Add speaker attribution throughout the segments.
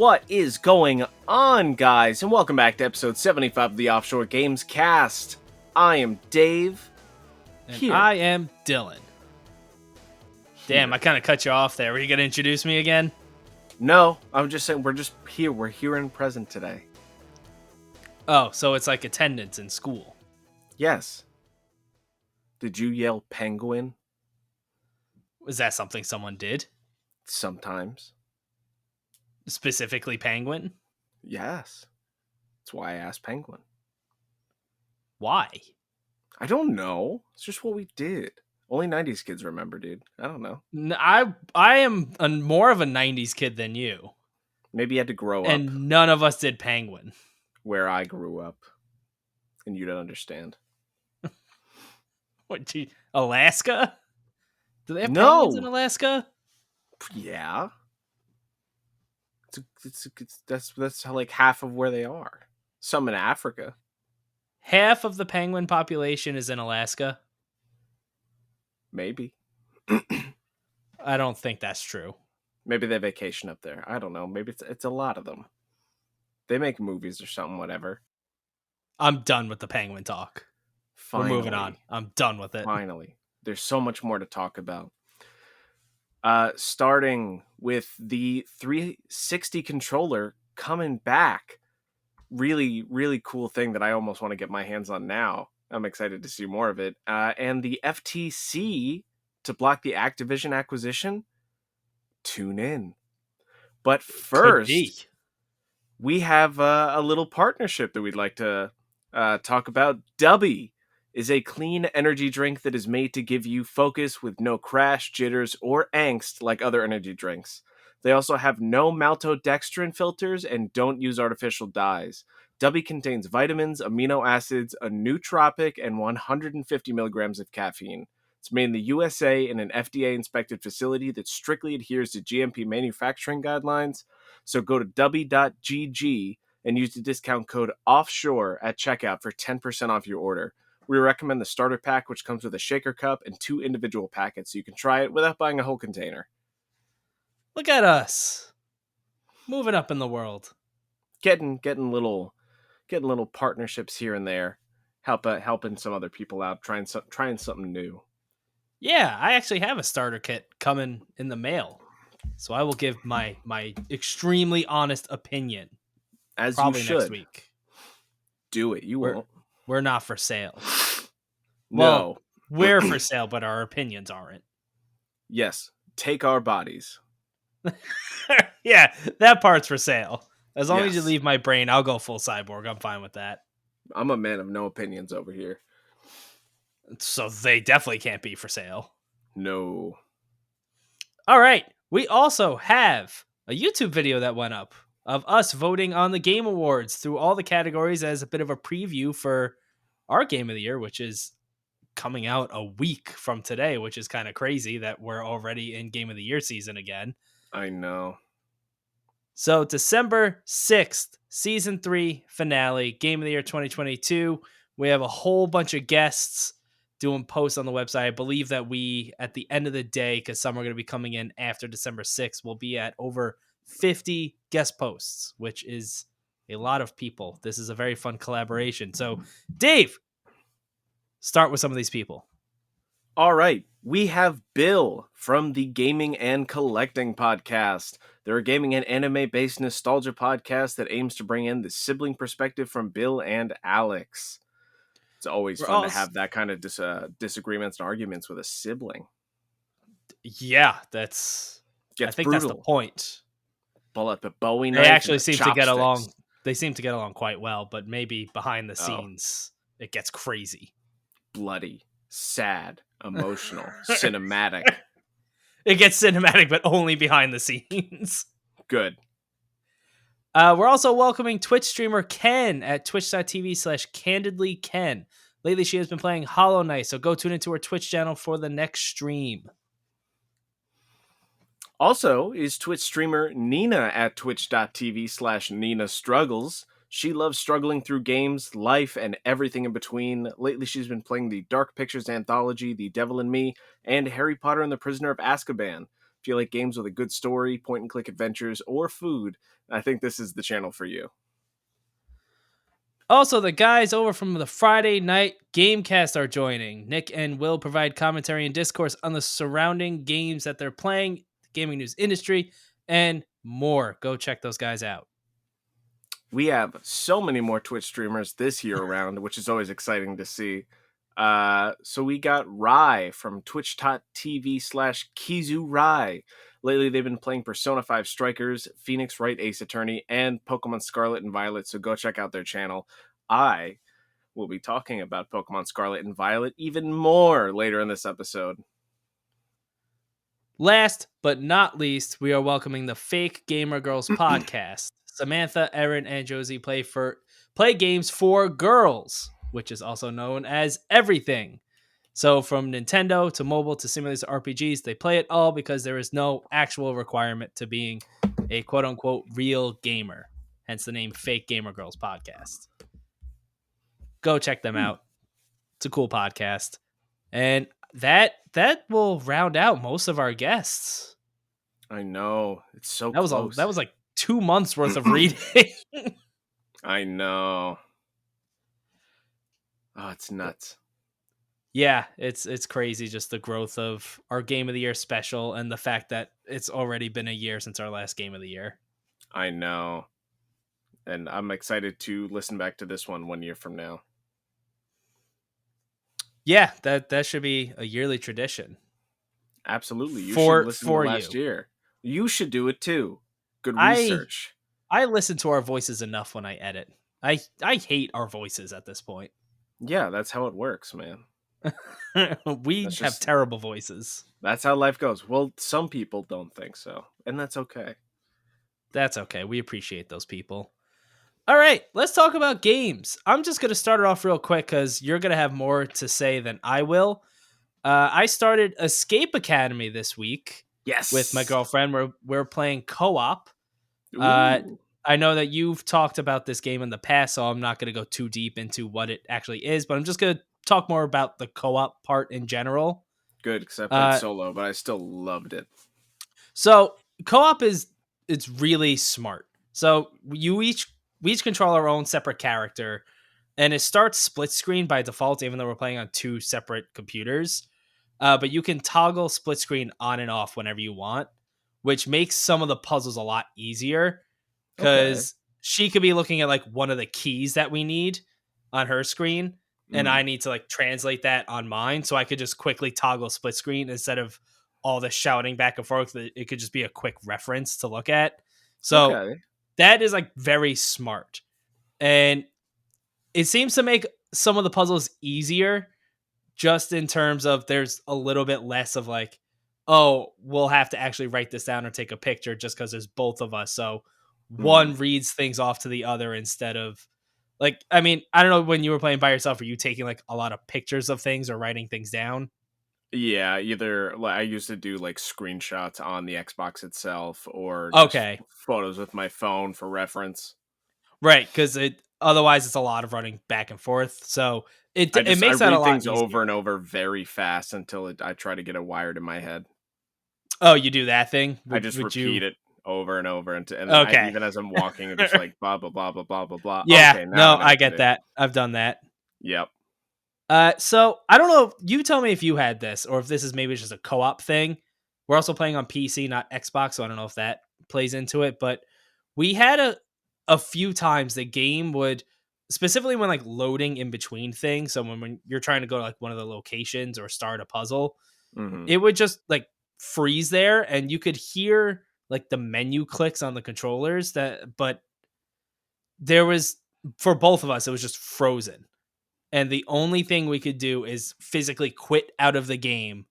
Speaker 1: What is going on, guys? And welcome back to episode 75 of the Offshore Gamescast. I am Dave.
Speaker 2: And I am Dylan. Damn, I kind of cut you off there. Were you going to introduce me again?
Speaker 1: No, I'm just saying we're just here. We're here and present today.
Speaker 2: Oh, so it's like attendance in school.
Speaker 1: Yes. Did you yell penguin?
Speaker 2: Was that something someone did?
Speaker 1: Sometimes.
Speaker 2: Specifically penguin?
Speaker 1: Yes. That's why I asked penguin.
Speaker 2: Why?
Speaker 1: I don't know. It's just what we did. Only 90s kids remember, dude. I don't know.
Speaker 2: I am more of a 90s kid than you.
Speaker 1: Maybe you had to grow up.
Speaker 2: And none of us did penguin.
Speaker 1: Where I grew up. And you don't understand.
Speaker 2: What, Alaska? Do they have
Speaker 1: No.
Speaker 2: penguins in Alaska?
Speaker 1: Yeah. That's how, like, half of where they are. Some in Africa.
Speaker 2: Half of the penguin population is in Alaska?
Speaker 1: Maybe.
Speaker 2: I don't think that's true.
Speaker 1: Maybe they vacation up there. I don't know. Maybe it's a lot of them. They make movies or something, whatever.
Speaker 2: I'm done with the penguin talk.
Speaker 1: Finally.
Speaker 2: We're moving on. I'm done with it.
Speaker 1: Finally. There's so much more to talk about. Starting with the 360 controller coming back. Really, really cool thing that I almost want to get my hands on now. I'm excited to see more of it. And the FTC to block the Activision acquisition. Tune in. But first, we have a little partnership that we'd like to talk about. Dubby is a clean energy drink that is made to give you focus with no crash, jitters, or angst like other energy drinks. They also have no maltodextrin filters and don't use artificial dyes. Dubby contains vitamins, amino acids, a nootropic, and 150 milligrams of caffeine. It's made in the USA in an FDA-inspected facility that strictly adheres to GMP manufacturing guidelines. So go to dubby.gg and use the discount code OFFSHORE at checkout for 10% off your order. We recommend the starter pack, which comes with a shaker cup and 2 individual packets, so you can try it without buying a whole container.
Speaker 2: Look at us, moving up in the world,
Speaker 1: getting little partnerships here and there, helping some other people out, trying something new.
Speaker 2: Yeah, I actually have a starter kit coming in the mail, so I will give my extremely honest opinion.
Speaker 1: As
Speaker 2: probably
Speaker 1: you should.
Speaker 2: Next week.
Speaker 1: Do it. You won't.
Speaker 2: We're not for sale.
Speaker 1: No.
Speaker 2: Well, we're for sale, but our opinions aren't.
Speaker 1: Yes. Take our bodies.
Speaker 2: Yeah, that part's for sale. As long as you
Speaker 1: Yes.
Speaker 2: leave my brain, I'll go full cyborg. I'm fine with that.
Speaker 1: I'm a man of no opinions over here.
Speaker 2: So they definitely can't be for sale.
Speaker 1: No.
Speaker 2: All right. We also have a YouTube video that went up of us voting on the Game Awards through all the categories as a bit of a preview for our Game of the Year, which is coming out a week from today, which is kind of crazy that we're already in Game of the Year season again.
Speaker 1: I know.
Speaker 2: So December 6th, Season 3 finale, Game of the Year 2022. We have a whole bunch of guests doing posts on the website. I believe that we, at the end of the day, because some are going to be coming in after December 6th, will be at over 50 guest posts, which is a lot of people. This is a very fun collaboration. So, Dave, start with some of these people.
Speaker 1: All right. We have Bill from the Gaming and Collecting podcast. They're a gaming and anime-based nostalgia podcast that aims to bring in the sibling perspective from Bill and Alex. It's always fun to have that kind of disagreements and arguments with a sibling.
Speaker 2: Yeah, I think
Speaker 1: brutal.
Speaker 2: that's the point.
Speaker 1: Bullet the Bowie knife.
Speaker 2: They actually seem
Speaker 1: chopsticks.
Speaker 2: to get along. They seem to get along quite well, but maybe behind the scenes, it gets crazy.
Speaker 1: Bloody, sad, emotional, cinematic.
Speaker 2: It gets cinematic, but only behind the scenes.
Speaker 1: Good.
Speaker 2: We're also welcoming Twitch streamer Ken at twitch.tv/candidlyken. Lately, she has been playing Hollow Knight, so go tune into her Twitch channel for the next stream.
Speaker 1: Also is Twitch streamer Nina at twitch.tv/NinaStruggles. She loves struggling through games, life, and everything in between. Lately, she's been playing the Dark Pictures anthology, The Devil in Me, and Harry Potter and the Prisoner of Azkaban. If you like games with a good story, point-and-click adventures, or food, I think this is the channel for you.
Speaker 2: Also, the guys over from the Friday Night Gamecast are joining. Nick and Will provide commentary and discourse on the surrounding games that they're playing, the gaming news industry, and more. Go check those guys out.
Speaker 1: We have so many more Twitch streamers this year around, which is always exciting to see. So we got Rai from twitch.tv/Kizu Rai. Lately, they've been playing Persona 5 Strikers, Phoenix Wright Ace Attorney, and Pokemon Scarlet and Violet, so go check out their channel. I will be talking about Pokemon Scarlet and Violet even more later in this episode.
Speaker 2: Last but not least, we are welcoming the Fake Gamer Girls podcast. Samantha, Erin, and Josie play games for girls, which is also known as everything. So from Nintendo to mobile to simulators to RPGs, they play it all because there is no actual requirement to being a quote unquote real gamer. Hence the name Fake Gamer Girls podcast. Go check them out. It's a cool podcast. And that will round out most of our guests.
Speaker 1: I know. It's so close.
Speaker 2: That was like 2 months worth of reading.
Speaker 1: I know. Oh, it's nuts.
Speaker 2: Yeah, it's crazy just the growth of our Game of the Year special and the fact that it's already been a year since our last Game of the Year.
Speaker 1: I know. And I'm excited to listen back to this one year from now.
Speaker 2: Yeah, that should be a yearly tradition.
Speaker 1: Absolutely. You should listen to last year. You should do it too. Good research.
Speaker 2: I listen to our voices enough when I edit. I hate our voices at this point.
Speaker 1: Yeah, that's how it works, man.
Speaker 2: We have terrible voices.
Speaker 1: That's how life goes. Well, some people don't think so, and that's okay.
Speaker 2: That's okay. We appreciate those people. All right, let's talk about games. I'm just going to start it off real quick because you're going to have more to say than I will. I started Escape Academy this week.
Speaker 1: Yes.
Speaker 2: With my girlfriend. We're playing co-op. I know that you've talked about this game in the past, so I'm not going to go too deep into what it actually is, but I'm just going to talk more about the co-op part in general.
Speaker 1: Good, because I played solo, but I still loved it.
Speaker 2: So co-op it's really smart. So we each control our own separate character, and it starts split screen by default, even though we're playing on two separate computers. But you can toggle split screen on and off whenever you want, which makes some of the puzzles a lot easier because she could be looking at like one of the keys that we need on her screen, and I need to like translate that on mine. So I could just quickly toggle split screen instead of all the shouting back and forth. It could just be a quick reference to look at. So that is like very smart. And it seems to make some of the puzzles easier just in terms of there's a little bit less of like, oh, we'll have to actually write this down or take a picture just because there's both of us. So one reads things off to the other instead of like, I mean, I don't know, when you were playing by yourself, are you taking like a lot of pictures of things or writing things down?
Speaker 1: Yeah, either I used to do like screenshots on the Xbox itself or photos with my phone for reference.
Speaker 2: Right, because otherwise it's a lot of running back and forth. So it makes that a lot
Speaker 1: things
Speaker 2: easier.
Speaker 1: Over and over very fast until I try to get it wired in my head.
Speaker 2: Oh, you do that thing?
Speaker 1: I just repeat it over and over, and even as I'm walking, I'm just like blah blah blah blah blah blah blah.
Speaker 2: Yeah, I get that. I've done that.
Speaker 1: Yep.
Speaker 2: So I don't know. You tell me if you had this or if this is maybe just a co-op thing. We're also playing on PC, not Xbox, so I don't know if that plays into it. But we had a few times the game would, specifically when like loading in between things. So when you're trying to go to like one of the locations or start a puzzle, it would just like freeze there, and you could hear like the menu clicks on the controllers. But there was, for both of us, it was just frozen. And the only thing we could do is physically quit out of the game,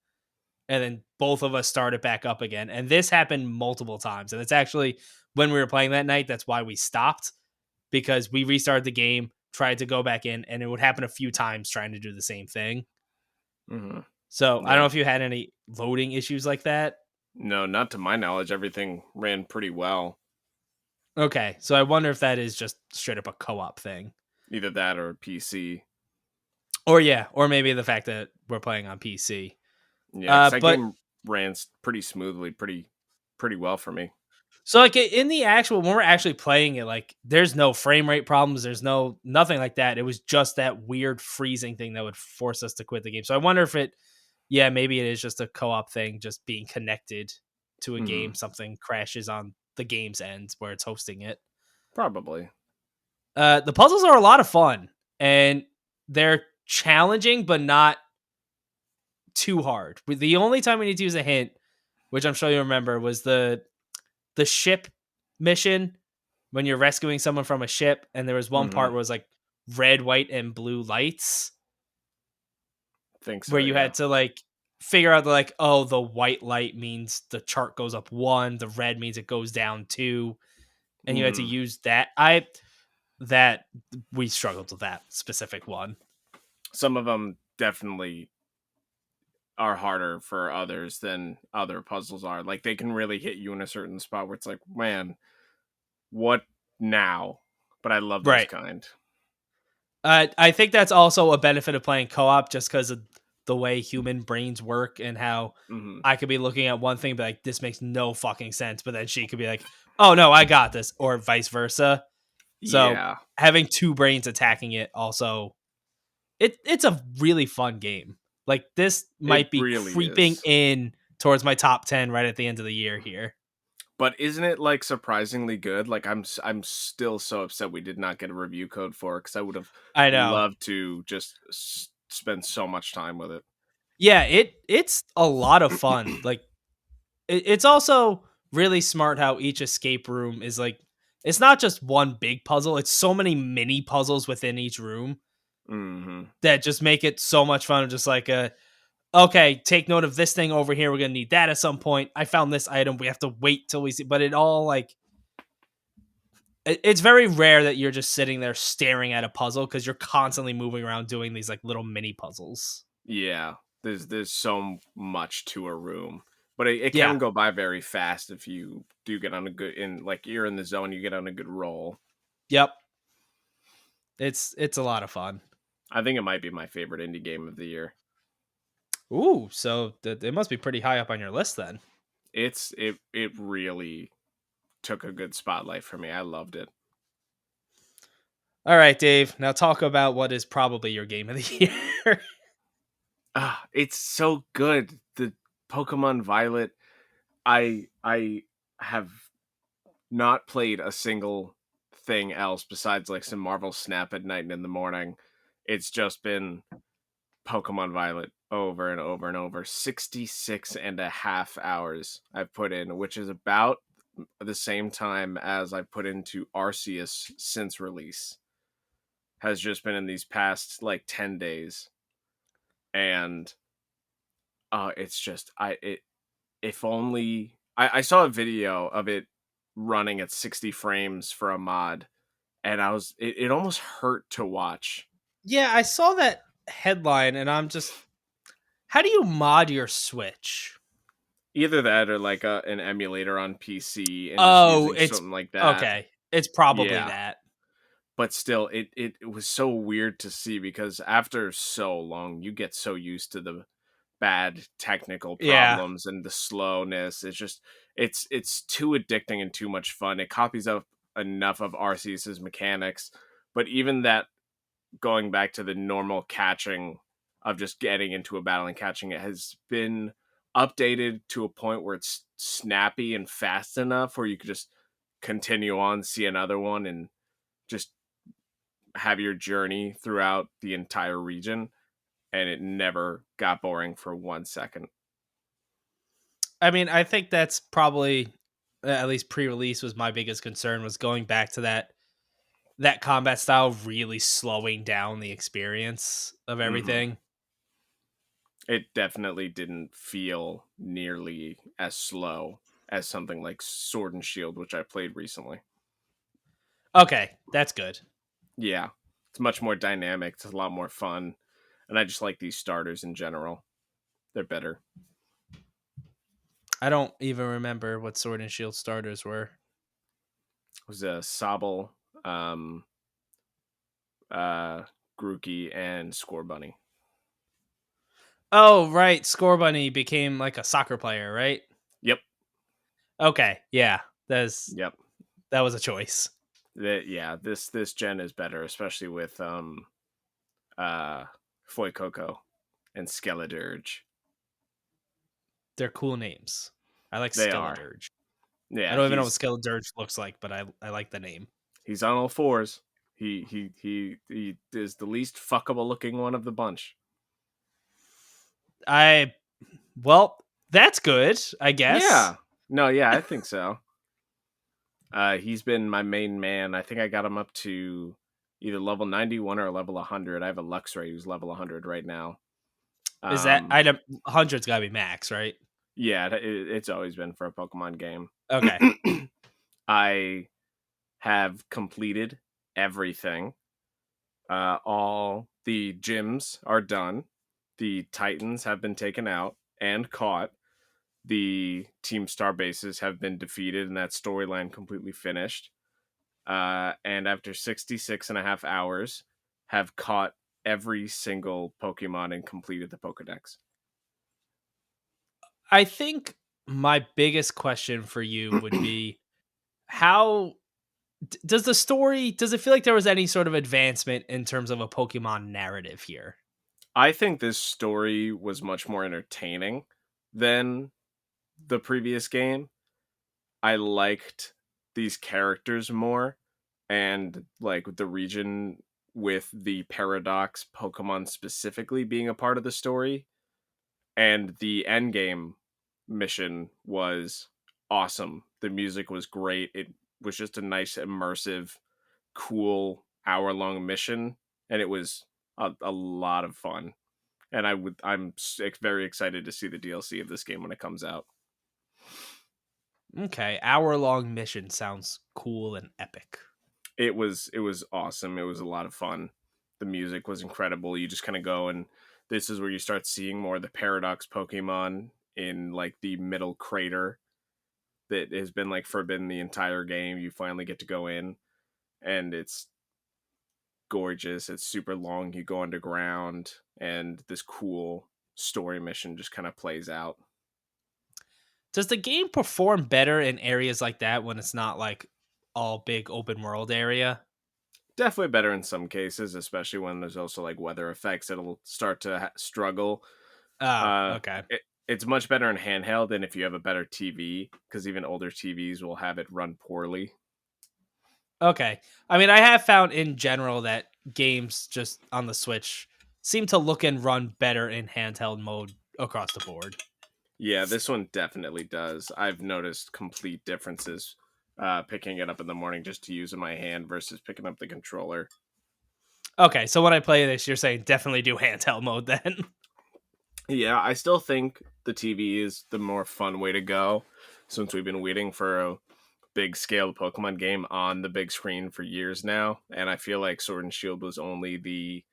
Speaker 2: and then both of us start it back up again. And this happened multiple times. And it's actually, when we were playing that night, that's why we stopped, because we restarted the game, tried to go back in, and it would happen a few times trying to do the same thing. So I don't know if you had any loading issues like that.
Speaker 1: No, not to my knowledge. Everything ran pretty well.
Speaker 2: Okay, so I wonder if that is just straight up a co-op thing.
Speaker 1: Either that or PC.
Speaker 2: Or maybe the fact that we're playing on PC.
Speaker 1: Yeah, that game pretty smoothly, pretty well for me.
Speaker 2: So like in the actual when we're actually playing it, like there's no frame rate problems, there's nothing like that. It was just that weird freezing thing that would force us to quit the game. So I wonder if yeah, maybe it is just a co-op thing, just being connected to a
Speaker 1: Hmm.
Speaker 2: game, something crashes on the game's end where it's hosting it.
Speaker 1: Probably.
Speaker 2: The puzzles are a lot of fun and they're challenging, but not too hard. The only time we need to use a hint, which I'm sure you remember, was the ship mission when you're rescuing someone from a ship, and there was one part
Speaker 1: Hmm.
Speaker 2: where it was like red, white, and blue lights
Speaker 1: Think
Speaker 2: where
Speaker 1: so.
Speaker 2: you
Speaker 1: Yeah.
Speaker 2: had to like figure out like, oh, the white light means the chart goes up one, the red means it goes down two, and you had to
Speaker 1: Hmm.
Speaker 2: use that. That we struggled with that specific one.
Speaker 1: Some of them definitely are harder for others than other puzzles are. Like they can really hit you in a certain spot where it's like, man, what now? But I love those
Speaker 2: Right.
Speaker 1: kind.
Speaker 2: I think that's also a benefit of playing co-op just because of the way human brains work and how
Speaker 1: Hmm.
Speaker 2: I could be looking at one thing, but like, this makes no fucking sense. But then she could be like, oh no, I got this, or vice versa. So
Speaker 1: Yeah,
Speaker 2: having two brains attacking it also, it's a really fun game. Like this
Speaker 1: it
Speaker 2: might be
Speaker 1: really
Speaker 2: creeping
Speaker 1: is.
Speaker 2: in towards my top 10 right at the end of the year here.
Speaker 1: But isn't it like surprisingly good? Like I'm still so upset we did not get a review code for it because I would have
Speaker 2: I know.
Speaker 1: loved to just spend so much time with it.
Speaker 2: Yeah, it's a lot of fun. Like it's also really smart how each escape room is like it's not just one big puzzle, it's so many mini puzzles within each room
Speaker 1: Hmm.
Speaker 2: that just make it so much fun. Just like okay, take note of this thing over here, we're gonna need that at some point. I found this item, we have to wait till we see, but it all like it's very rare that you're just sitting there staring at a puzzle because you're constantly moving around doing these like little mini puzzles.
Speaker 1: Yeah, there's so much to a room, but it
Speaker 2: Yeah.
Speaker 1: can go by very fast if you do get on a good in like you're in the zone, you get on a good roll.
Speaker 2: Yep. It's a lot of fun.
Speaker 1: I think it might be my favorite indie game of the year.
Speaker 2: Ooh, so it must be pretty high up on your list then.
Speaker 1: It really took a good spotlight for me. I loved it.
Speaker 2: All right, Dave. Now talk about what is probably your game of the year.
Speaker 1: Ah, it's so good. The Pokemon Violet. I have not played a single thing else besides like some Marvel Snap at night and in the morning. It's just been Pokemon Violet over and over and over. 66 and a half hours I've put in, which is about the same time as I put into Arceus since release. Has just been in these past like 10 days. And it's just if only I saw a video of it running at 60 frames for a mod, and it almost hurt to watch.
Speaker 2: Yeah, I saw that headline and I'm just how do you mod your Switch?
Speaker 1: Either that or like an emulator on PC and just
Speaker 2: Oh,
Speaker 1: using
Speaker 2: it's
Speaker 1: something like that.
Speaker 2: okay. It's probably
Speaker 1: Yeah.
Speaker 2: that.
Speaker 1: But still, it was so weird to see because after so long, you get so used to the bad technical
Speaker 2: Yeah.
Speaker 1: problems and the slowness. It's too addicting and too much fun. It copies up enough of Arceus's mechanics, but even that going back to the normal catching of just getting into a battle and catching it has been updated to a point where it's snappy and fast enough where you could just continue on, see another one, and just have your journey throughout the entire region. And it never got boring for 1 second.
Speaker 2: I mean, I think that's probably at least pre-release was my biggest concern was going back to that combat style really slowing down the experience of
Speaker 1: Hmm.
Speaker 2: everything.
Speaker 1: It definitely didn't feel nearly as slow as something like Sword and Shield, which I played recently.
Speaker 2: Okay, that's good.
Speaker 1: Yeah, it's much more dynamic. It's a lot more fun, and I just like these starters in general. They're better.
Speaker 2: I don't even remember what Sword and Shield starters were.
Speaker 1: It was a Sobble, um, uh, Grookey, and Score Bunny.
Speaker 2: Oh, right. Score Bunny became like a soccer player, right?
Speaker 1: Yep.
Speaker 2: Okay, yeah. That's
Speaker 1: Yep.
Speaker 2: that was a choice.
Speaker 1: Yeah, this gen is better, especially with uh Foy and Skeledirge.
Speaker 2: They're cool names. I like
Speaker 1: They are.
Speaker 2: Skeledirge. I
Speaker 1: Yeah,
Speaker 2: don't even know what Skeledirge looks like, but I like the name.
Speaker 1: he's on all fours. He is the least fuckable looking one of the bunch.
Speaker 2: I well, that's good, I guess.
Speaker 1: Yeah. No, yeah, I think so. He's been my main man. I think I got him up to either level 91 or level 100. I have a Luxray who's level 100 right now.
Speaker 2: Is that
Speaker 1: Um,
Speaker 2: item 100's got to be max, right?
Speaker 1: yeah, it's always been for a Pokemon game.
Speaker 2: Okay.
Speaker 1: I have completed everything. All the gyms are done. The Titans have been taken out and caught. The Team Star bases have been defeated, and that storyline completely finished. And after 66 and a half hours, have caught every single Pokemon and completed the Pokedex.
Speaker 2: I think my biggest question for you would be how does the story does it feel like there was any sort of advancement in terms of a Pokemon narrative here?
Speaker 1: I think this story was much more entertaining than the previous game. I liked these characters more, and like the region with the Paradox Pokemon specifically being a part of the story, and the end game mission was awesome. The music was great. It was just a nice, immersive, cool hour-long mission, and it was a lot of fun. And very excited to see the DLC of this game when it comes out.
Speaker 2: Okay, hour-long mission sounds cool and epic.
Speaker 1: It was awesome. It was a lot of fun. The music was incredible. You just kind of go, and this is where you start seeing more of the Paradox Pokemon in like the middle crater that has been like forbidden the entire game. You finally get to go in, and it's gorgeous. It's super long. You go underground, and this cool story mission just kind of plays out.
Speaker 2: Does the game perform better in areas like that when it's not like all big open world area?
Speaker 1: Definitely better in some cases, especially when there's also like weather effects. It'll start to struggle.
Speaker 2: Oh,
Speaker 1: Uh,
Speaker 2: okay.
Speaker 1: it's much better in handheld than if you have a better TV, because even older TVs will have it run poorly.
Speaker 2: Okay. I mean, I have found in general that games just on the Switch seem to look and run better in handheld mode across the board.
Speaker 1: Yeah, this one definitely does. I've noticed complete differences picking it up in the morning just to use in my hand versus picking up the controller.
Speaker 2: Okay, so when I play this, you're saying definitely do handheld mode then.
Speaker 1: Yeah, I still think the TV is the more fun way to go since we've been waiting for a big scale Pokemon game on the big screen for years now. And I feel like Sword and Shield was only the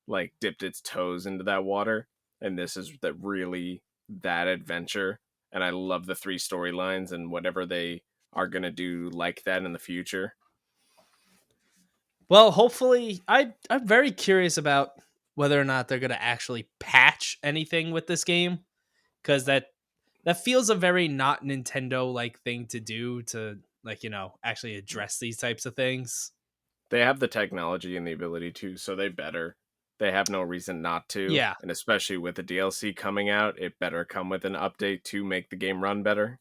Speaker 1: like dipped its toes into that water. And this is that really that adventure. And I love the three storylines and whatever they are gonna do like that in the future.
Speaker 2: Well, hopefully, I'm very curious about whether or not they're going to actually patch anything with this game because that feels a very not Nintendo like thing to do to actually address these types of things.
Speaker 1: They have the technology and the ability to, so they better. They have no reason not to.
Speaker 2: Yeah,
Speaker 1: And especially with the DLC coming out, it better come with an update to make the game run better.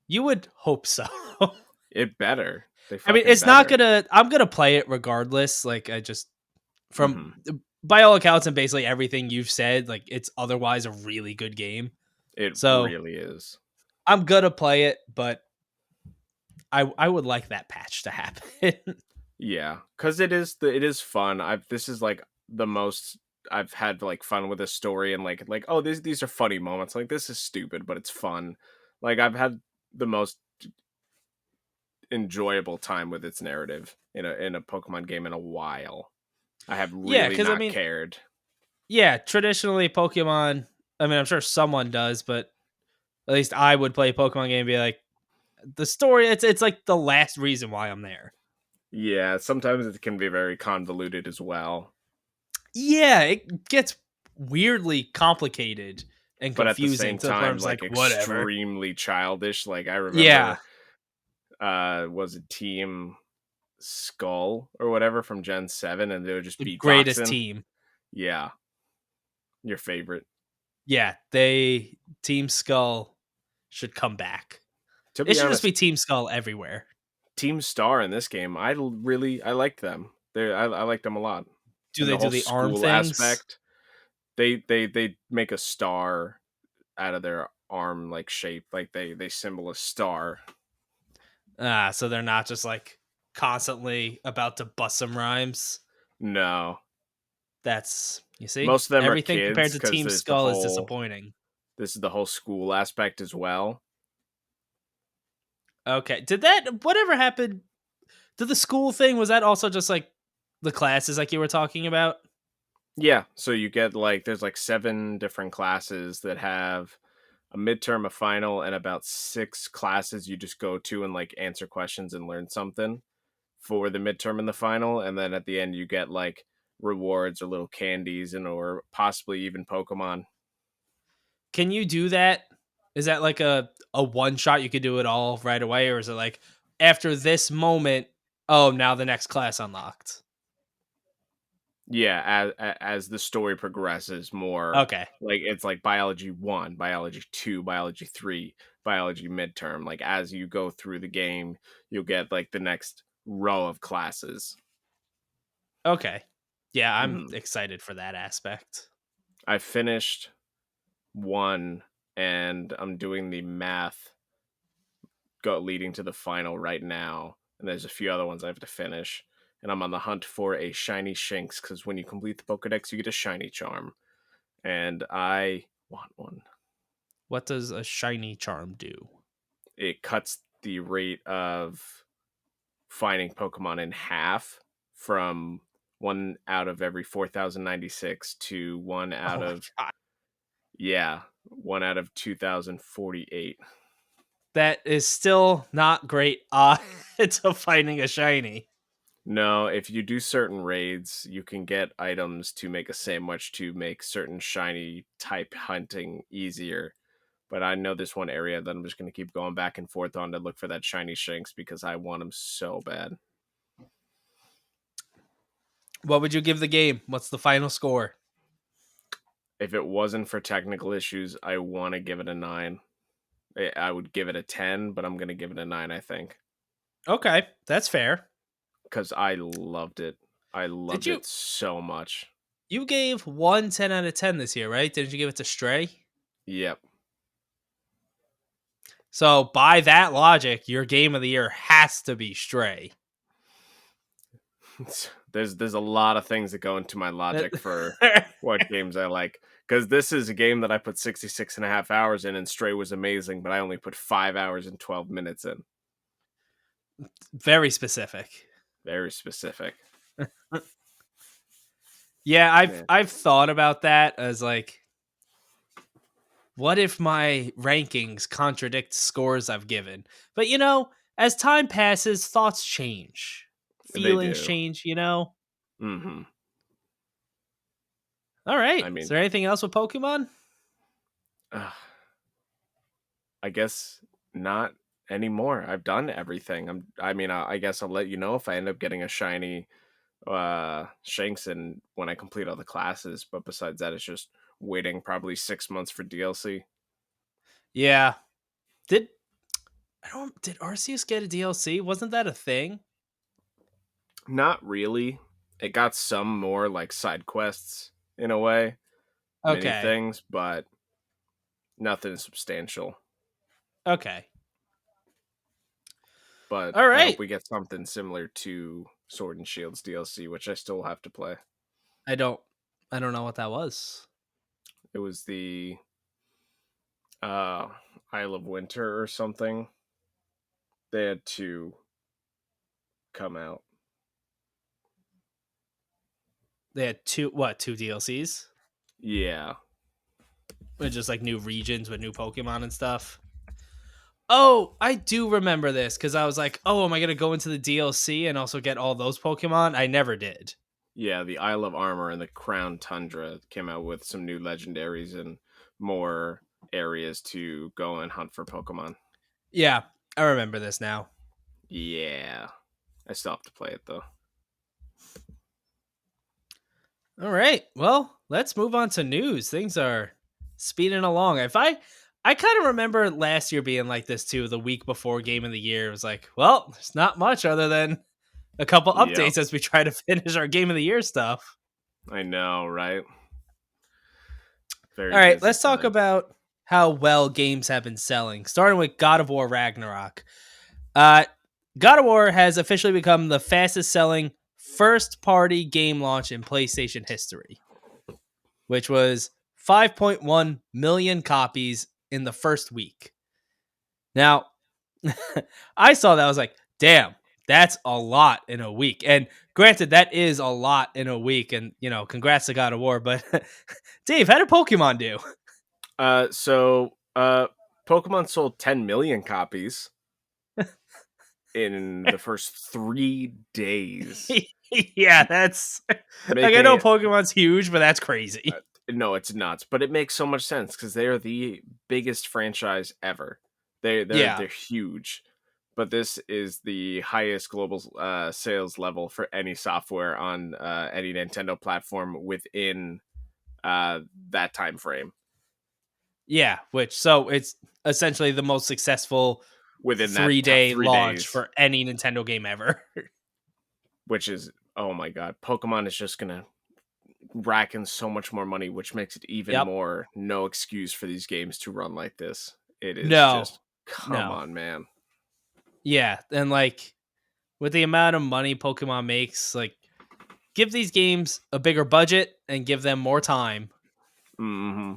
Speaker 2: you would hope so.
Speaker 1: It better. They
Speaker 2: I mean,
Speaker 1: fucking
Speaker 2: it's not
Speaker 1: better.
Speaker 2: gonna. I'm gonna play it regardless. Like I just from
Speaker 1: Hmm.
Speaker 2: by all accounts and basically everything you've said, like it's otherwise a really good game.
Speaker 1: It
Speaker 2: So
Speaker 1: really is.
Speaker 2: I'm gonna play it, but I would like that patch to happen.
Speaker 1: Yeah, because it is fun. I've This is like the most I've had like fun with a story and like oh these are funny moments. Like this is stupid, but it's fun. Like I've had the most enjoyable time with its narrative in a Pokemon game in a while. I have
Speaker 2: Yeah,
Speaker 1: really
Speaker 2: because I
Speaker 1: not
Speaker 2: mean,
Speaker 1: cared.
Speaker 2: yeah, traditionally Pokemon. I mean, I'm sure someone does, but at least I would play a Pokemon game and be like, the story. It's like the last reason why I'm there.
Speaker 1: Yeah, sometimes it can be very convoluted as well.
Speaker 2: Yeah, it gets weirdly complicated and
Speaker 1: but at the
Speaker 2: confusing
Speaker 1: same
Speaker 2: to the point where I
Speaker 1: time,
Speaker 2: was like,
Speaker 1: like
Speaker 2: whatever.
Speaker 1: extremely childish. Like I
Speaker 2: Yeah,
Speaker 1: remember, was it Team Skull or whatever from Gen 7, and they would just
Speaker 2: the greatest
Speaker 1: beatboxing.
Speaker 2: team.
Speaker 1: Yeah, your favorite.
Speaker 2: Yeah, Team Skull should come back.
Speaker 1: To
Speaker 2: It
Speaker 1: be
Speaker 2: should just
Speaker 1: honest,
Speaker 2: be Team Skull everywhere.
Speaker 1: Team Star in this game, I liked them. I liked them a lot.
Speaker 2: Do
Speaker 1: And
Speaker 2: they
Speaker 1: the
Speaker 2: do
Speaker 1: whole
Speaker 2: the arm
Speaker 1: school
Speaker 2: things?
Speaker 1: aspect, they make a star out of their arm like shape, like they symbol a star.
Speaker 2: Ah, so they're not just like constantly about to bust some rhymes.
Speaker 1: No,
Speaker 2: That's, you see,
Speaker 1: most of them are
Speaker 2: everything compared
Speaker 1: kids
Speaker 2: to
Speaker 1: because
Speaker 2: Team Skull is disappointing.
Speaker 1: this is the whole school aspect as well.
Speaker 2: Okay, whatever happened? Did the school thing, was that also just like the classes like you were talking about?
Speaker 1: Yeah, so you get like there's like 7 different classes that have a midterm, a final, and about 6 classes you just go to and like answer questions and learn something for the midterm and the final, and then at the end you get like rewards or little candies and or possibly even Pokemon.
Speaker 2: Can you do that? Is that like a one shot you could do it all right away, or is it like after this moment, oh, now the next class unlocked?
Speaker 1: Yeah, as the story progresses more,
Speaker 2: Okay.
Speaker 1: like it's like biology 1, biology 2, biology 3, biology midterm. Like as you go through the game, you'll get like the next row of classes.
Speaker 2: Okay. Yeah, I'm
Speaker 1: Mhm.
Speaker 2: excited for that aspect.
Speaker 1: I finished 1 and I'm doing the math go leading to the final right now, and there's a few other ones I have to finish. And I'm on the hunt for a shiny Shinx because when you complete the Pokedex, you get a shiny charm, and I want one.
Speaker 2: What does a shiny charm do?
Speaker 1: It cuts the rate of finding Pokemon in half from 1 out of every 4,096 to one
Speaker 2: Oh
Speaker 1: out
Speaker 2: my
Speaker 1: of
Speaker 2: god.
Speaker 1: yeah 1 out of 2,048.
Speaker 2: That is still not great odds of finding a shiny.
Speaker 1: No, if you do certain raids, you can get items to make a sandwich to make certain shiny type hunting easier. But I know this one area that I'm just going to keep going back and forth on to look for that shiny Shinx because I want him so bad.
Speaker 2: What would you give the game? What's the final score?
Speaker 1: If it wasn't for technical issues, I want to give it a 9. I would give it a 10, but I'm going to give it a 9, I think.
Speaker 2: Okay, that's fair.
Speaker 1: Because I loved it. I
Speaker 2: Did
Speaker 1: loved
Speaker 2: you
Speaker 1: it so much.
Speaker 2: you gave one 10 out of 10 this year, right? Didn't you give it to Stray?
Speaker 1: Yep.
Speaker 2: So by that logic, your game of the year has to be Stray.
Speaker 1: There's a lot of things that go into my logic for what games I like. Because this is a game that I put 66 and a half hours in, and Stray was amazing, but I only put 5 hours and 12 minutes in.
Speaker 2: Very specific.
Speaker 1: Very specific.
Speaker 2: Yeah,
Speaker 1: Yeah.
Speaker 2: I've thought about that as like, what if my rankings contradict scores I've given? But as time passes, thoughts change,
Speaker 1: They
Speaker 2: feelings
Speaker 1: do.
Speaker 2: change. You know.
Speaker 1: Hmm.
Speaker 2: All right.
Speaker 1: I
Speaker 2: Is
Speaker 1: mean,
Speaker 2: there anything else with Pokemon?
Speaker 1: uh, I guess not anymore. I've done everything. I guess I'll let you know if I end up getting a shiny Shanks and when I complete all the classes, but besides that it's just waiting probably 6 months for DLC.
Speaker 2: Yeah. Did I don't did Arceus get a DLC? Wasn't that a thing?
Speaker 1: Not really. It got some more like side quests in a way, mini
Speaker 2: Okay.
Speaker 1: things, but nothing substantial.
Speaker 2: Okay.
Speaker 1: But
Speaker 2: All
Speaker 1: I hope
Speaker 2: right.
Speaker 1: we get something similar to Sword and Shield's DLC, which I still have to play.
Speaker 2: I don't I don't know what that was.
Speaker 1: It was the uh Isle of Winter or something. They had to come out.
Speaker 2: They had two DLCs?
Speaker 1: Yeah.
Speaker 2: With just like new regions with new Pokemon and stuff. Oh, I do remember this because I was like, oh, am I going to go into the DLC and also get all those Pokemon? I never did.
Speaker 1: Yeah, the Isle of Armor and the Crown Tundra came out with some new legendaries and more areas to go and hunt for Pokemon.
Speaker 2: Yeah, I remember this now.
Speaker 1: Yeah. I still have to play it though.
Speaker 2: All right. Well, let's move on to news. Things are speeding along. I kind of remember last year being like this too. The week before Game of the Year, it was like, well, there's not much other than a couple
Speaker 1: Yep.
Speaker 2: updates as we try to finish our Game of the Year stuff.
Speaker 1: I know, right? Very
Speaker 2: All right,
Speaker 1: busy
Speaker 2: let's talk
Speaker 1: time.
Speaker 2: about how well games have been selling. Starting with God of War Ragnarok. Uh, God of War has officially become the fastest selling first party game launch in PlayStation history, which was 5.1 million copies in the first week. Now, I saw that. I was like, damn, that's a lot in a week. And granted, that is a lot in a week. And, congrats to God of War. But, Dave, how did Pokemon do?
Speaker 1: So Pokemon sold 10 million copies in the first 3 days,
Speaker 2: Yeah, that's like, I
Speaker 1: making
Speaker 2: know
Speaker 1: it
Speaker 2: Pokemon's huge, but that's crazy.
Speaker 1: no, it's nuts, but it makes so much sense because they are the biggest franchise ever. They're
Speaker 2: Yeah.
Speaker 1: huge, but this is the highest global sales level for any software on any Nintendo platform within that time frame.
Speaker 2: Yeah, so it's essentially the most successful
Speaker 1: Within that
Speaker 2: 3-day
Speaker 1: three
Speaker 2: launch
Speaker 1: days,
Speaker 2: for any Nintendo game ever.
Speaker 1: which is oh my god, Pokemon is just gonna rack in so much more money, which makes it even
Speaker 2: Yep.
Speaker 1: more no excuse for these games to run like this. It is
Speaker 2: No.
Speaker 1: just come
Speaker 2: No.
Speaker 1: on, man.
Speaker 2: Yeah, and like with the amount of money Pokemon makes, like give these games a bigger budget and give them more time
Speaker 1: Hmm.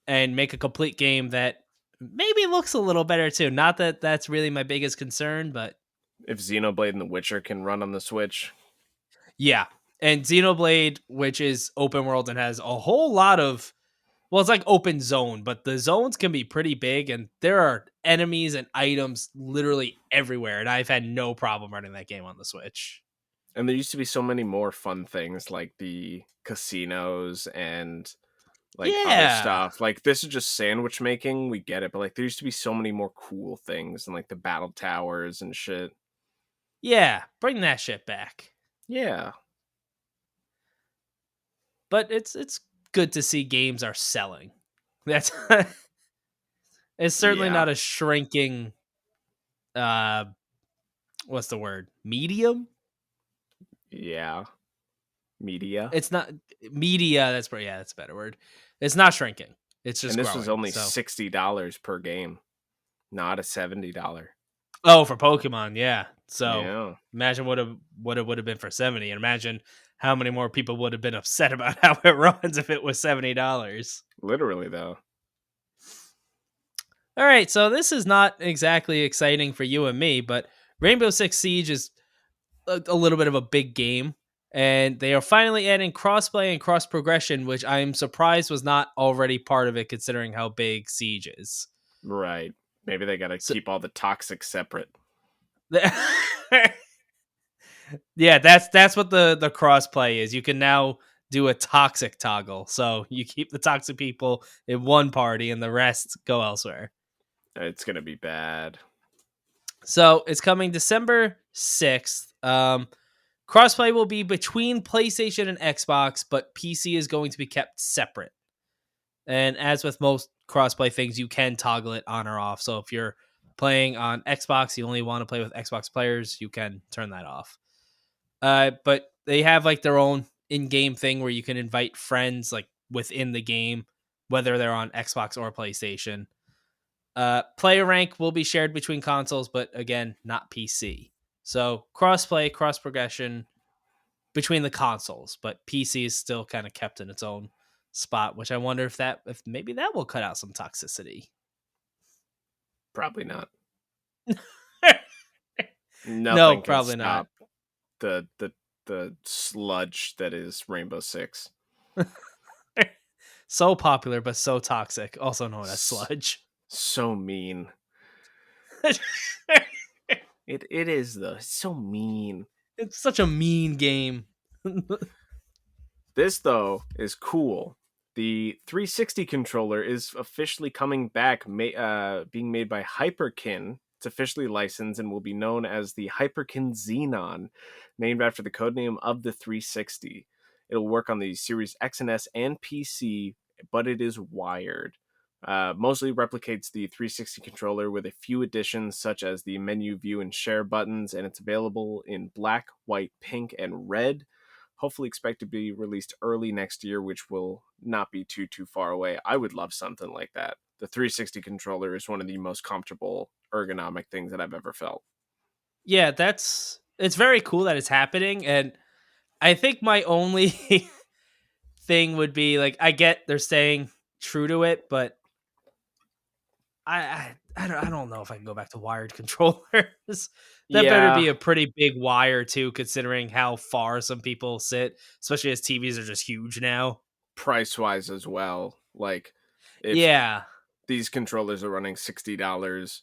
Speaker 2: and make a complete game that maybe looks a little better too. Not that that's really my biggest concern, but
Speaker 1: If Xenoblade and The Witcher can run on the Switch,
Speaker 2: yeah. And Xenoblade, which is open world and has a whole lot of, well, it's like open zone, but the zones can be pretty big and there are enemies and items literally everywhere. And I've had no problem running that game on the Switch.
Speaker 1: and there used to be so many more fun things like the casinos and like other
Speaker 2: Yeah.
Speaker 1: stuff. Like this is just sandwich making, we get it, but like there used to be so many more cool things and like the battle towers and shit.
Speaker 2: Yeah. Bring that shit back.
Speaker 1: Yeah.
Speaker 2: But it's good to see games are selling. That's it's certainly
Speaker 1: Yeah.
Speaker 2: not a shrinking uh what's the word? Medium?
Speaker 1: Yeah. Media.
Speaker 2: It's not media, that's a better word. It's not shrinking. It's
Speaker 1: And
Speaker 2: just
Speaker 1: this was
Speaker 2: growing.
Speaker 1: only
Speaker 2: So
Speaker 1: $60 per game, not a $70.
Speaker 2: oh, for Pokemon, yeah. So
Speaker 1: Yeah.
Speaker 2: imagine what it would have been for 70, and imagine how many more people would have been upset about how it runs if it was $70.
Speaker 1: Literally though.
Speaker 2: All right, so this is not exactly exciting for you and me, but Rainbow Six Siege is a little bit of a big game, and they are finally adding crossplay and cross progression, which I'm surprised was not already part of it, considering how big Siege is.
Speaker 1: Right. Maybe they got to
Speaker 2: So,
Speaker 1: keep all the toxic separate.
Speaker 2: yeah, that's what the crossplay is. You can now do a toxic toggle, so you keep the toxic people in one party, and the rest go elsewhere.
Speaker 1: It's going to be bad.
Speaker 2: So it's coming December 6th. Crossplay will be between PlayStation and Xbox, but PC is going to be kept separate. And as with most crossplay things, you can toggle it on or off. So if you're playing on Xbox, you only want to play with Xbox players, you can turn that off. But they have like their own in-game thing where you can invite friends like within the game, whether they're on Xbox or PlayStation. Player rank will be shared between consoles, but again, not PC. So crossplay, cross progression between the consoles, but PC is still kind of kept in its own spot, which I wonder if maybe that will cut out some toxicity.
Speaker 1: Probably not.
Speaker 2: No,
Speaker 1: Nothing can
Speaker 2: probably not.
Speaker 1: stop the sludge that is Rainbow Six.
Speaker 2: So popular, but so toxic, also known as
Speaker 1: S-
Speaker 2: sludge.
Speaker 1: so mean. It is though. It's so mean.
Speaker 2: It's such a mean game.
Speaker 1: This, though, is cool. The 360 controller is officially coming back, being made by Hyperkin. It's officially licensed and will be known as the Hyperkin Xenon, named after the codename of the 360. It'll work on the Series X and S and PC, but it is wired. Mostly replicates the 360 controller with a few additions, such as the menu view and share buttons, and it's available in black, white, pink, and red. Hopefully expect to be released early next year, which will not be too far away. I would love something like that. The 360 controller is one of the most comfortable ergonomic things that I've ever felt.
Speaker 2: Yeah, it's very cool that it's happening, and I think my only thing would be like I get they're staying true to it, but I don't know if I can go back to wired controllers. That better
Speaker 1: Yeah,
Speaker 2: be a pretty big wire too, considering how far some people sit, especially as TVs are just huge now.
Speaker 1: price wise as well. Like, if
Speaker 2: Yeah,
Speaker 1: these controllers are running $60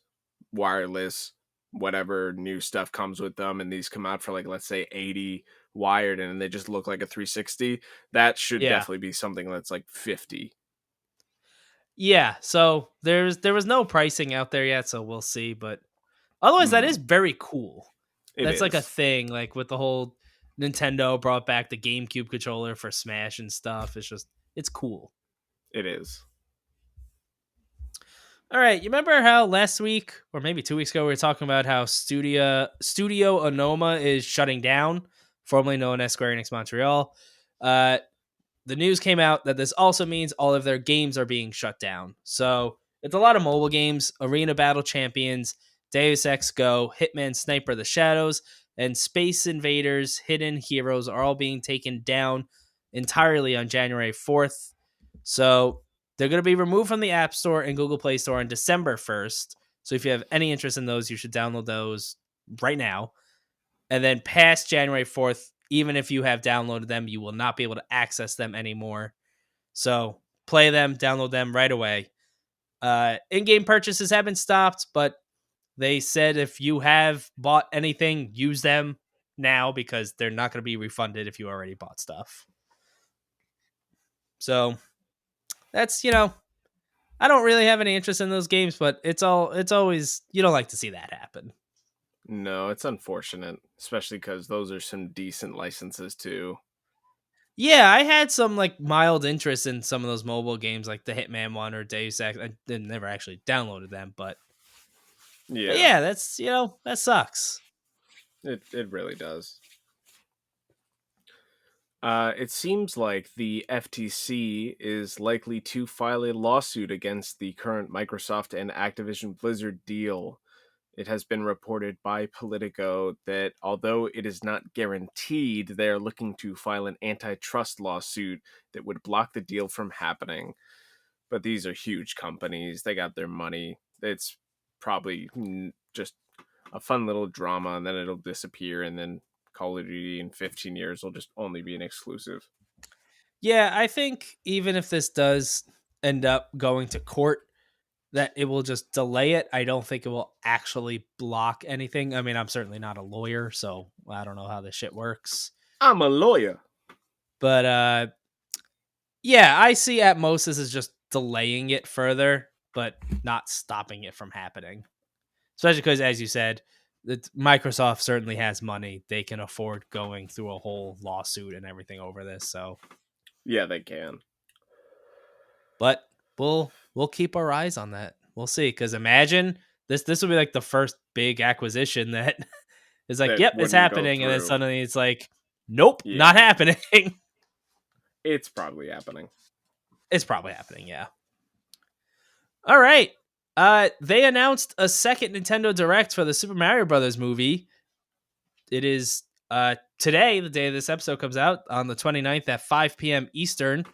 Speaker 1: wireless, whatever new stuff comes with them, and these come out for like, let's say 80 wired, and they just look like a 360, that should
Speaker 2: yeah,
Speaker 1: definitely be something that's like 50.
Speaker 2: yeah. So there was no pricing out there yet, so we'll see. But otherwise, that is
Speaker 1: Hmm.
Speaker 2: very cool.
Speaker 1: It
Speaker 2: That's like a
Speaker 1: is.
Speaker 2: thing, like with the whole Nintendo brought back the GameCube controller for Smash and stuff. It's cool.
Speaker 1: It is.
Speaker 2: All right, you remember how last week or maybe 2 weeks ago we were talking about how Studio Onoma is shutting down, formerly known as Square Enix Montreal. Uh, the news came out that this also means all of their games are being shut down. So it's a lot of mobile games: Arena Battle Champions, Deus Ex Go, Hitman Sniper: The Shadows, and Space Invaders: Hidden Heroes are all being taken down entirely on January 4th. So they're going to be removed from the App Store and Google Play Store on December 1st. So if you have any interest in those, you should download those right now. And then past January 4th, even if you have downloaded them, you will not be able to access them anymore. So play them, download them right away. In-game purchases have been stopped, but they said if you have bought anything, use them now because they're not going to be refunded if you already bought stuff. So that's, I don't really have any interest in those games, but it's always, you don't like to see that happen.
Speaker 1: No, it's unfortunate, especially because those are some decent licenses too.
Speaker 2: Yeah, I had some like mild interest in some of those mobile games like the Hitman one or Deus Ex. I didn't never actually downloaded them, but
Speaker 1: Yeah,
Speaker 2: yeah, that's that sucks.
Speaker 1: it really does. It seems like the FTC is likely to file a lawsuit against the current Microsoft and Activision-Blizzard deal. It has been reported by Politico that although it is not guaranteed, they are looking to file an antitrust lawsuit that would block the deal from happening. But these are huge companies. They got their money. It's probably just a fun little drama, and then it'll disappear, and then Call of Duty in 15 years will just only be an exclusive.
Speaker 2: Yeah, I think even if this does end up going to court, that it will just delay it. I don't think it will actually block anything. I mean, I'm certainly not a lawyer, so I don't know how this shit works.
Speaker 1: I'm a lawyer.
Speaker 2: But yeah, I see at most this is just delaying it further, but not stopping it from happening. Especially because, as you said, Microsoft certainly has money. They can afford going through a whole lawsuit and everything over this. So,
Speaker 1: Yeah, they can.
Speaker 2: but we'll keep our eyes on that. We'll see. Because imagine this will be like the first big acquisition that is like,
Speaker 1: That
Speaker 2: yep, it's
Speaker 1: wouldn't go
Speaker 2: happening, and then
Speaker 1: through.
Speaker 2: suddenly it's like, nope, not
Speaker 1: Yeah,
Speaker 2: happening.
Speaker 1: it's probably happening.
Speaker 2: It's probably happening. Yeah. All right. They announced a second Nintendo Direct for the Super Mario Brothers movie. It is today, the day this episode comes out, on the 29th at 5 p.m. Eastern.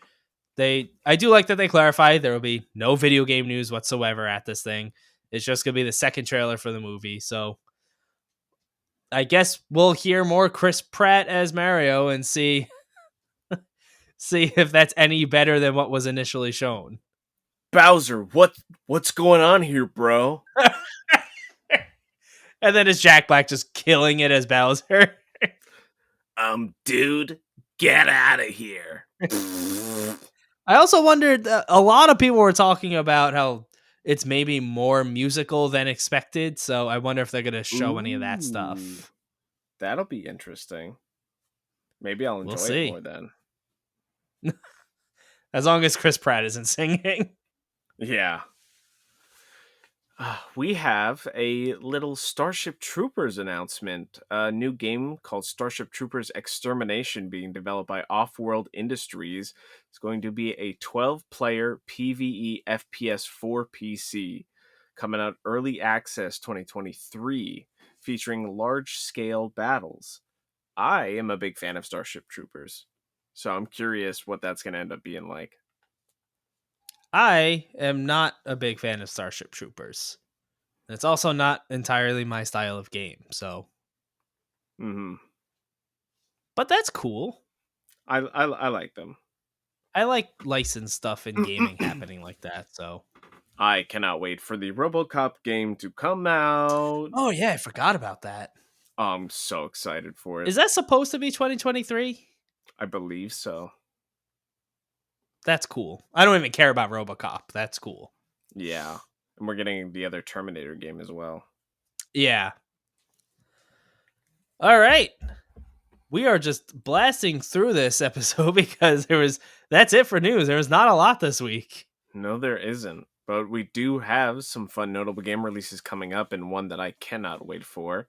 Speaker 2: I do like that they clarify there will be no video game news whatsoever at this thing. It's just gonna be the second trailer for the movie. So I guess we'll hear more Chris Pratt as Mario and see if that's any better than what was initially shown.
Speaker 1: Bowser, what's going on here, bro?
Speaker 2: And then it's Jack Black just killing it as Bowser.
Speaker 1: Dude, Get out of here.
Speaker 2: I also wondered, a lot of people were talking about how it's maybe more musical than expected, so I wonder if they're going to show any of that
Speaker 1: Ooh,
Speaker 2: stuff.
Speaker 1: that'll be interesting. Maybe I'll
Speaker 2: We'll
Speaker 1: enjoy it
Speaker 2: see.
Speaker 1: more then.
Speaker 2: As long as Chris Pratt isn't singing.
Speaker 1: Yeah. We have a little Starship Troopers announcement. A new game called Starship Troopers Extermination being developed by Off-World Industries. It's going to be a 12-player PvE FPS for PC, coming out early access 2023, featuring large-scale battles. I am a big fan of Starship Troopers, so I'm curious what that's going to end up being like.
Speaker 2: I am not a big fan of Starship Troopers. It's also not entirely my style of game, so.
Speaker 1: Hmm.
Speaker 2: But that's cool.
Speaker 1: I like them.
Speaker 2: I like licensed stuff in gaming happening like that, so.
Speaker 1: I cannot wait for the RoboCop game to come out.
Speaker 2: Oh, yeah, I forgot about that.
Speaker 1: I'm so excited for it.
Speaker 2: Is that supposed to be 2023?
Speaker 1: I believe so.
Speaker 2: That's cool. I don't even care about RoboCop. That's cool.
Speaker 1: Yeah. And we're getting the other Terminator game as well.
Speaker 2: Yeah. All right. We are just blasting through this episode because that's it for news. There was not a lot this week.
Speaker 1: No, there isn't. But we do have some fun notable game releases coming up, and one that I cannot wait for.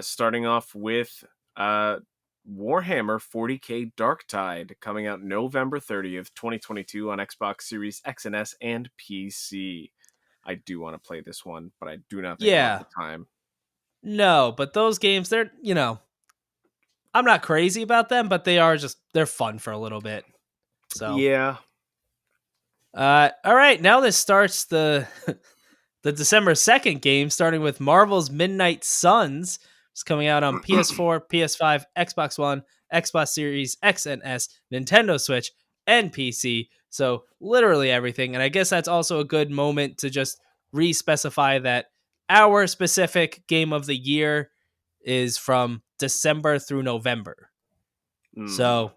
Speaker 1: Starting off with Warhammer 40k Darktide, coming out November 30th, 2022 on Xbox Series X and S and PC. I do want to play this one, but I do not think I'll have
Speaker 2: Yeah.
Speaker 1: the time.
Speaker 2: No, but those games, they're, I'm not crazy about them, but they're fun for a little bit. So,
Speaker 1: Yeah.
Speaker 2: all right, now this starts the the December 2nd game, starting with Marvel's Midnight Suns. It's coming out on PS4, PS5, Xbox One, Xbox Series X and S, Nintendo Switch, and PC. So literally everything. And I guess that's also a good moment to just re-specify that our specific game of the year is from December through November. So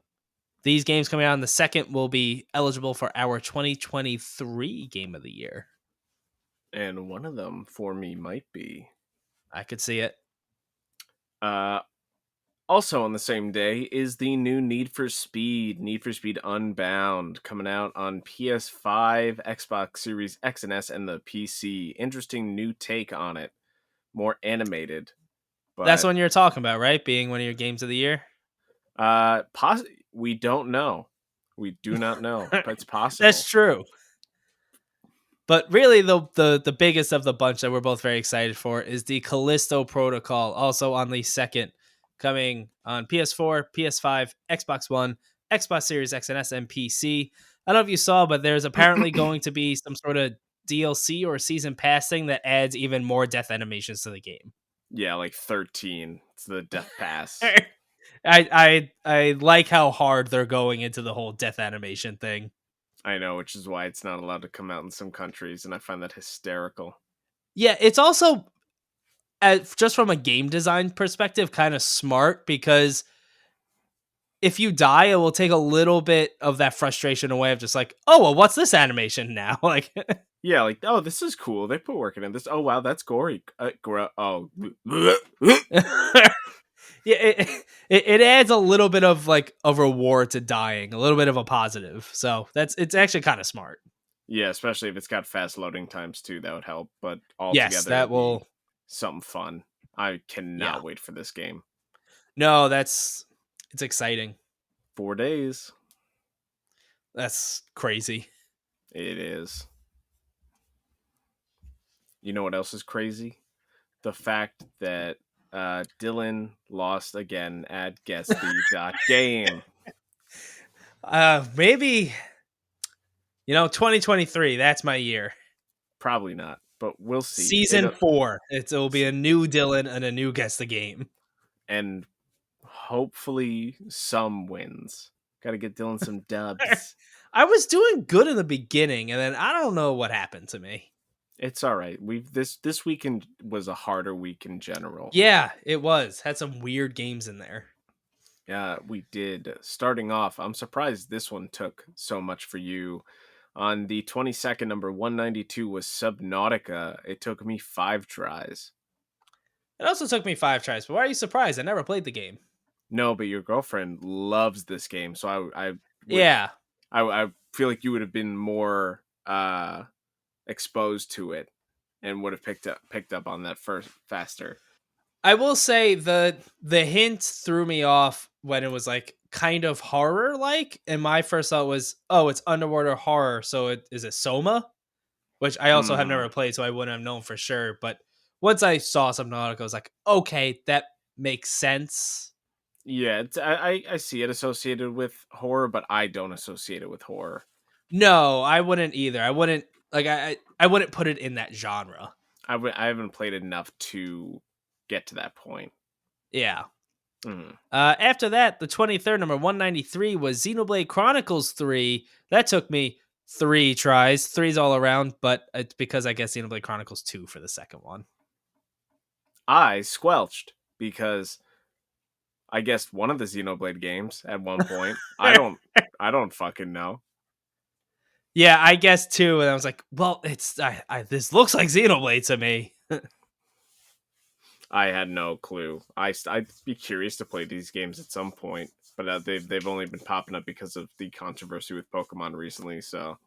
Speaker 2: these games coming out on the 2nd will be eligible for our 2023 game of the year.
Speaker 1: And one of them for me might be.
Speaker 2: I could see it.
Speaker 1: Also on the same day is the new Need for Speed Unbound, coming out on PS5, Xbox Series X and S, and the PC. Interesting new take on it. More animated.
Speaker 2: That's
Speaker 1: But
Speaker 2: one you're talking about, right? Being one of your games of the year?
Speaker 1: we don't know. We do not know, but it's possible.
Speaker 2: That's true. But really, the biggest of the bunch that we're both very excited for is the Callisto Protocol, also on the 2nd, coming on PS4, PS5, Xbox One, Xbox Series X and S, and PC. I don't know if you saw, but there's apparently going to be some sort of DLC or season pass thing that adds even more death animations to the game.
Speaker 1: Yeah, like 13. It's the Death Pass.
Speaker 2: I like how hard they're going into the whole death animation thing.
Speaker 1: I know, which is why it's not allowed to come out in some countries, and I find that hysterical.
Speaker 2: Yeah, it's also, just from a game design perspective, kind of smart, because if you die, it will take a little bit of that frustration away of just like, oh, well, what's this animation now? Like,
Speaker 1: Yeah, like, oh, this is cool. They put work into this. Oh, wow, that's gory. Oh.
Speaker 2: yeah, it adds a little bit of like a reward to dying, a little bit of a positive. So it's actually kind of smart.
Speaker 1: Yeah, especially if it's got fast loading times too, that would help. But
Speaker 2: Yes,
Speaker 1: altogether,
Speaker 2: that will.
Speaker 1: something fun. I cannot wait for this game.
Speaker 2: No, it's exciting.
Speaker 1: 4 days.
Speaker 2: That's crazy.
Speaker 1: It is. You know what else is crazy? The fact that Dylan lost again at Guess-the.game.
Speaker 2: Maybe 2023. That's my year.
Speaker 1: Probably not, but we'll see.
Speaker 2: Season 4. It'll be a new Dylan and a new Guess the Game,
Speaker 1: and hopefully some wins. Got to get Dylan some dubs.
Speaker 2: I was doing good in the beginning, and then I don't know what happened to me.
Speaker 1: It's all right. This weekend was a harder week in general.
Speaker 2: Yeah, it was. Had some weird games in there.
Speaker 1: Yeah, we did. Starting off, I'm surprised this one took so much for you. On the 22nd, number 192 was Subnautica. It took me 5 tries.
Speaker 2: It also took me 5 tries, but why are you surprised? I never played the game.
Speaker 1: No, but your girlfriend loves this game, so I would
Speaker 2: Yeah,
Speaker 1: I feel like you would have been more exposed to it and would have picked up on that first faster.
Speaker 2: I will say the hint threw me off when it was like kind of horror like, and my first thought was, oh, it's underwater horror, so it is it Soma, which I also have
Speaker 1: Mm.
Speaker 2: never played, so I wouldn't have known for sure. But once I saw Subnautica, I was like, okay, that makes sense.
Speaker 1: Yeah, I see it associated with horror, but I don't associate it with horror.
Speaker 2: No, I wouldn't either. I wouldn't like I wouldn't put it in that genre.
Speaker 1: I haven't played enough to get to that point.
Speaker 2: Yeah.
Speaker 1: Mm.
Speaker 2: After that, the 23rd, number 193, was Xenoblade Chronicles 3. That took me 3 tries. Threes all around, but it's because I guess Xenoblade Chronicles 2 for the second one.
Speaker 1: I squelched because I guessed one of the Xenoblade games at one point. I don't fucking know.
Speaker 2: Yeah, I guess 2. And I was like, well, this looks like Xenoblade to me.
Speaker 1: I had no clue. I'd be curious to play these games at some point, but they've only been popping up because of the controversy with Pokemon recently. So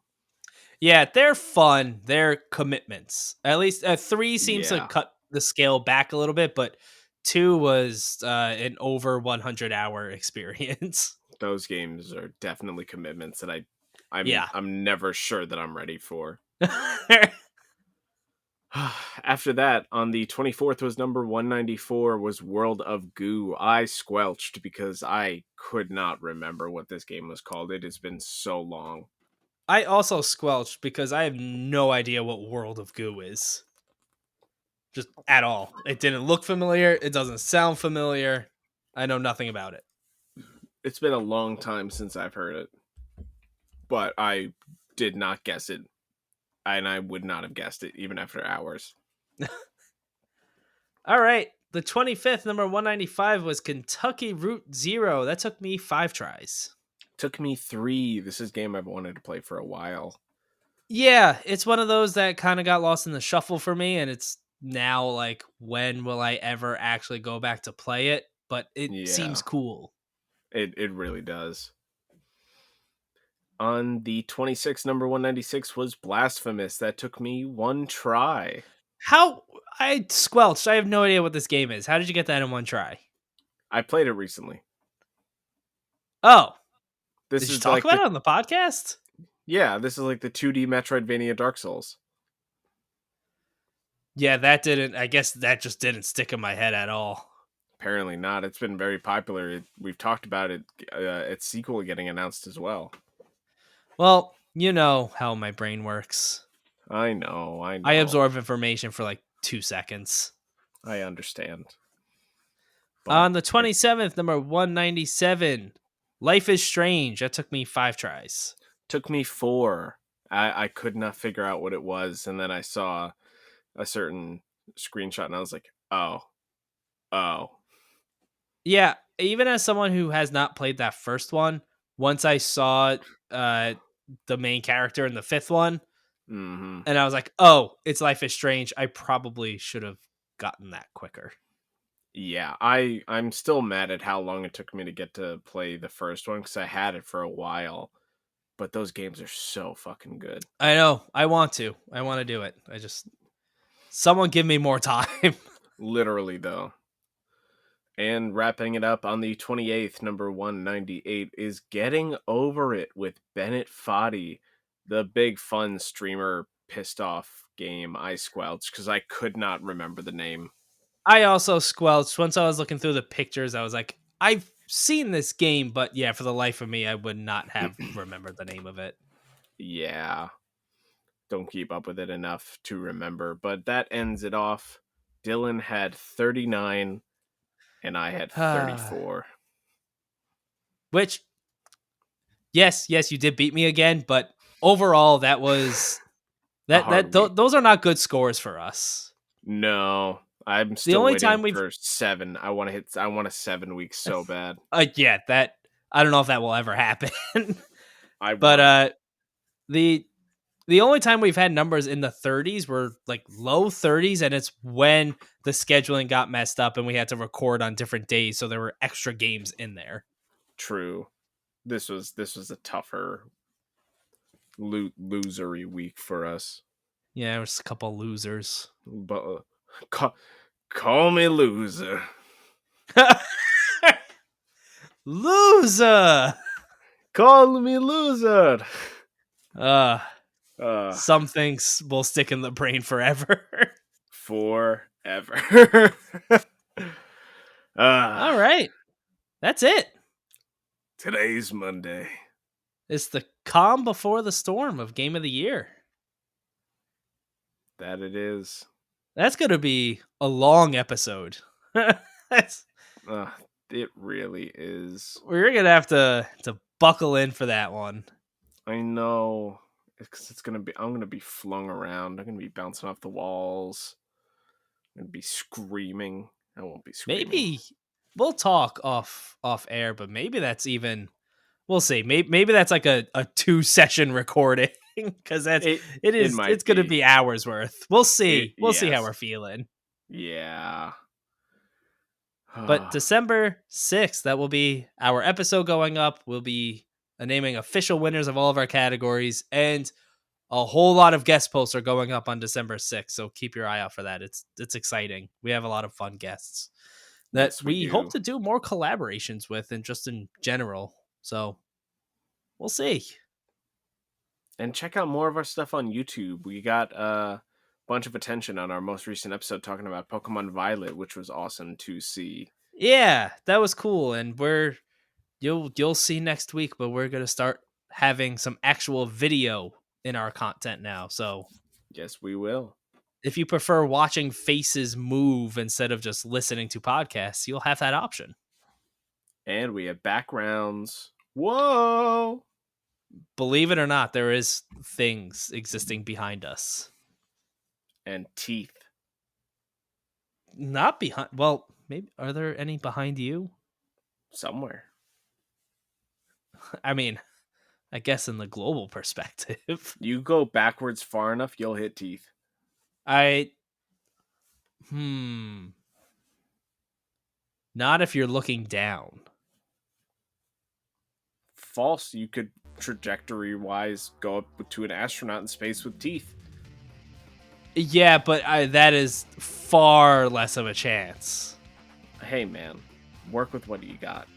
Speaker 2: Yeah, they're fun. They're commitments. At least 3 seems to
Speaker 1: yeah,
Speaker 2: cut the scale back a little bit, but 2 was an over 100-hour experience.
Speaker 1: those games are definitely commitments that
Speaker 2: Yeah.
Speaker 1: I'm never sure that I'm ready for. After that, on the 24th was number 194 was World of Goo. I squelched because I could not remember what this game was called. It has been so long.
Speaker 2: I also squelched because I have no idea what World of Goo is. Just at all. It didn't look familiar. It doesn't sound familiar. I know nothing about it.
Speaker 1: It's been a long time since I've heard it, but I did not guess it, and I would not have guessed it even after hours.
Speaker 2: All right. The 25th, number 195, was Kentucky Route Zero. That took me 5 tries.
Speaker 1: Took me 3. This is a game I've wanted to play for a while.
Speaker 2: Yeah, it's one of those that kind of got lost in the shuffle for me, and it's now like, when will I ever actually go back to play it? But it seems
Speaker 1: Yeah,
Speaker 2: cool.
Speaker 1: it really does. On the 26th, number 196 was Blasphemous. That took me 1 try.
Speaker 2: How I squelched. I have no idea what this game is. How did you get that in 1 try?
Speaker 1: I played it recently.
Speaker 2: Oh,
Speaker 1: This
Speaker 2: did you
Speaker 1: is
Speaker 2: talk
Speaker 1: like
Speaker 2: about it on the podcast?
Speaker 1: this is like the 2D Metroidvania Dark Souls.
Speaker 2: Yeah, that didn't. I guess that just didn't stick in my head at all.
Speaker 1: Apparently not. It's been very popular. We've talked about it. Its sequel getting announced as well.
Speaker 2: Well, you know how my brain works.
Speaker 1: I know. I
Speaker 2: I
Speaker 1: know.
Speaker 2: absorb information for like 2 seconds.
Speaker 1: I understand. But
Speaker 2: On the 27th, number 197, Life is Strange. That took me 5 tries.
Speaker 1: took me 4. I could not figure out what it was, and then I saw a certain screenshot, and I was like, oh,
Speaker 2: Yeah, even as someone who has not played that first one, once I saw uh, the main character in the fifth one,
Speaker 1: mm-hmm.
Speaker 2: and I was like, oh, it's Life is Strange, I probably should have gotten that quicker.
Speaker 1: Yeah, I'm still mad at how long it took me to get to play the first one because I had it for a while. But those games are so fucking good.
Speaker 2: I know. I want to do it. Someone give me more time.
Speaker 1: Literally, though. And wrapping it up on the 28th, number 198 is Getting Over It with Bennett Foddy, the big fun streamer pissed off game. I squelched because I could not remember the name.
Speaker 2: I also squelched once I was looking through the pictures. I was like, I've seen this game, but yeah, for the life of me, I would not have remembered the name of it.
Speaker 1: Yeah, don't keep up with it enough to remember. But that ends it off. Dylan had 39 and I had 34.
Speaker 2: Which, yes, you did beat me again, but overall, that was
Speaker 1: A hard week.
Speaker 2: those are not good scores for us.
Speaker 1: No, I'm
Speaker 2: The
Speaker 1: still
Speaker 2: only
Speaker 1: waiting
Speaker 2: time we've
Speaker 1: for 7. I want a 7 weeks so bad.
Speaker 2: yeah, that I don't know if that will ever happen.
Speaker 1: I
Speaker 2: But
Speaker 1: want it.
Speaker 2: the the only time we've had numbers in the 30s were like low 30s, and it's when the scheduling got messed up and we had to record on different days, so there were extra games in there.
Speaker 1: True. This was a tougher losery week for us.
Speaker 2: Yeah, there was a couple losers.
Speaker 1: But call me loser.
Speaker 2: Loser.
Speaker 1: Call me loser.
Speaker 2: Uh,
Speaker 1: Uh,
Speaker 2: some things will stick in the brain forever.
Speaker 1: forever.
Speaker 2: All right, that's it.
Speaker 1: Today's Monday.
Speaker 2: It's the calm before the storm of Game of the Year.
Speaker 1: That it is.
Speaker 2: That's going to be a long episode. That's,
Speaker 1: It really is.
Speaker 2: we're going to have to buckle in for that one.
Speaker 1: I know. It's gonna be. I'm gonna be flung around. I'm gonna be bouncing off the walls. I'm gonna be screaming. I won't be screaming.
Speaker 2: Maybe we'll talk off air, but maybe that's even. We'll see. Maybe that's like a 2-session recording because it's going to be hours worth. We'll see. We'll see how we're feeling.
Speaker 1: Yeah.
Speaker 2: But December 6th, that will be our episode going up. We'll be naming official winners of all of our categories, and a whole lot of guest posts are going up on December 6th. So keep your eye out for that. It's exciting. We have a lot of fun guests that
Speaker 1: Yes,
Speaker 2: we hope to do more collaborations with, and just in general. So we'll see.
Speaker 1: And check out more of our stuff on YouTube. We got a bunch of attention on our most recent episode talking about Pokémon Violet, which was awesome to see.
Speaker 2: Yeah, that was cool. And you'll see next week, but we're gonna start having some actual video in our content now. So
Speaker 1: yes, we will.
Speaker 2: If you prefer watching faces move instead of just listening to podcasts, you'll have that option.
Speaker 1: And we have backgrounds. Whoa!
Speaker 2: Believe it or not, there is things existing behind us.
Speaker 1: And teeth.
Speaker 2: Not behind. Well, maybe. Are there any behind you?
Speaker 1: Somewhere.
Speaker 2: I mean, I guess in the global perspective.
Speaker 1: You go backwards far enough, you'll hit teeth.
Speaker 2: Not if you're looking down.
Speaker 1: False. You could trajectory-wise go up to an astronaut in space with teeth.
Speaker 2: Yeah, but that is far less of a chance.
Speaker 1: Hey, man. Work with what you got.